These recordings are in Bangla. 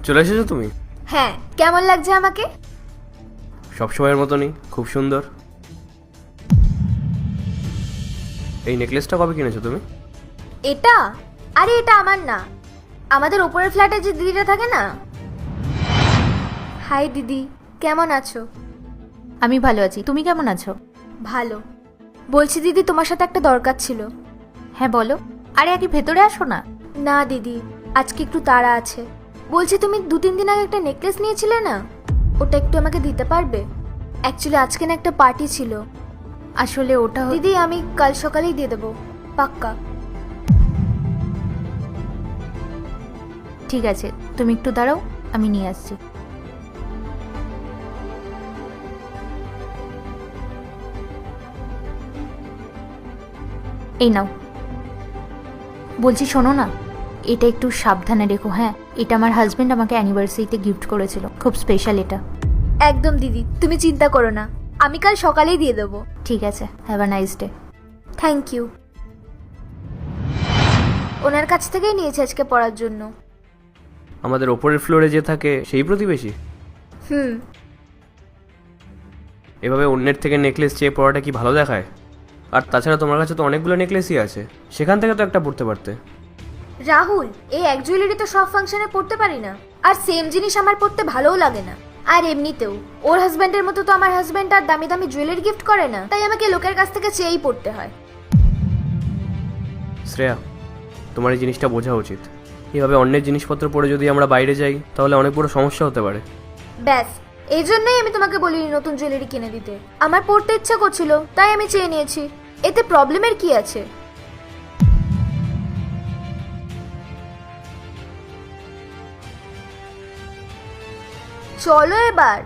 চলে এসেছো তুমি? হ্যাঁ, কেমন লাগছে আমাকে? সবসময়ের মতনই, খুব সুন্দর। এই নেকলেসটা কবে কিনেছো তুমি? এটা? আরে এটা আমার না, আমাদের ওপরের ফ্ল্যাটে যে দিদিটা থাকে না। হাই দিদি, কেমন আছো? আমি ভালো আছি, তুমি কেমন আছো? ভালো। বলছি দিদি, তোমার সাথে একটা দরকার ছিল। হ্যাঁ বলো। আরে আগে ভেতরে আসো না। না দিদি, আজকে একটু তাড়া আছে। বলছি তুমি 2-3 দিন আগে একটা নেকলেস নিয়েছিলে না, ওটা একটু আমাকে দিতে পারবে? অ্যাকচুয়ালি আজকে না একটা পার্টি ছিল। আসলে ওটা দিদি আমি কাল সকালেই দিয়ে দেবো, পাক্কা। ঠিক আছে, তুমি একটু দাঁড়াও, আমি নিয়ে আসছি। এই নাও। বলছি শোনো না, এটা একটু সাবধানে রেখো। হ্যাঁ, এটা আমার হাজবেন্ড আমাকে অ্যানিভার্সারিতে গিফট করেছিল, খুব স্পেশাল এটা। একদম দিদি, তুমি চিন্তা করো না, আমি কাল সকালেই দিয়ে দেবো। ঠিক আছে, have a nice day. Thank you. ওনার কাছ থেকেই নিয়েছি আজকে পড়ার জন্য। আমাদের ওপরের ফ্লোরে যে থাকে সেই প্রতিবেশী? হুম। এভাবে অন্যের থেকে নেকলেস চেয়ে পড়াটা কি ভালো দেখায়? আর তাছাড়া তোমার কাছে তো অনেকগুলো নেকলেসই আছে, সেখান থেকে তো একটা পড়তে পারতে। রাহুল, এই এক জুয়েলারি তো সব ফাংশনে পড়তে পারি না, আর সেম জিনিস আমার পড়তে ভালোও লাগে না। আর এমনিতেও ওর হাজব্যান্ডের মতো তো আমার হাজব্যান্ড আর দামি দামি জুয়েলারি গিফট করে না, তাই আমাকে লোকের কাছ থেকে চেয়েই পড়তে হয়। শ্রেয়া, তোমার এই জিনিসটা বোঝা উচিত। এভাবে অন্যের জিনিসপত্র পরে যদি আমরা বাইরে যাই তাহলে অনেক বড় সমস্যা হতে পারে। ব্যাস, এই জন্যই আমি তোমাকে বলিনি নতুন জুয়েলারি কিনে দিতে। আমার পড়তে ইচ্ছা করছিল, তাই আমি চেয়ে নিয়েছি। এতে প্রবলেমের কি আছে? চলো এবার।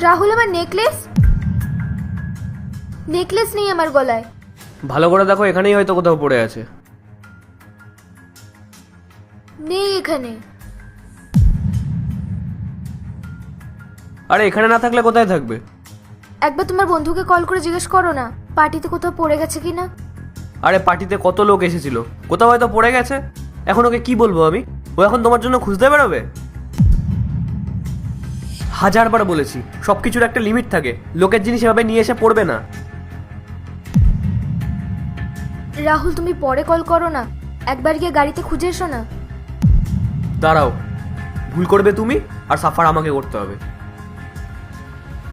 রাহুল, আমার নেকলেস নেই আমার গলায়। ভালো করে দেখো, এখানেই হয়তো কোথাও পড়ে আছে। নেই এখানে। আরে এখানে না থাকলে কোথায় থাকবে? একবার তোমার বন্ধুকে কল করে জিজ্ঞেস করো না, পার্টিতে কোথাও পড়ে গেছে কিনা। আরে পার্টিতে কত লোক এসেছিল, কোথাও হয়তো পড়ে গেছে। এখন ওকে কি বলবো আমি? ও এখন তোমার জন্য খুঁজতে বেরোবে? হাজারবার বলেছি, সবকিছুর একটা লিমিট থাকে, লোকের জিনিস এভাবে নিয়ে এসে পড়বে না। রাহুল, তুমি পরে কল করো না, একবার গিয়ে গাড়িতে খুঁজে এসো না। দাঁড়াও, ভুল করবে তুমি আর সাফার আমাকে করতে হবে।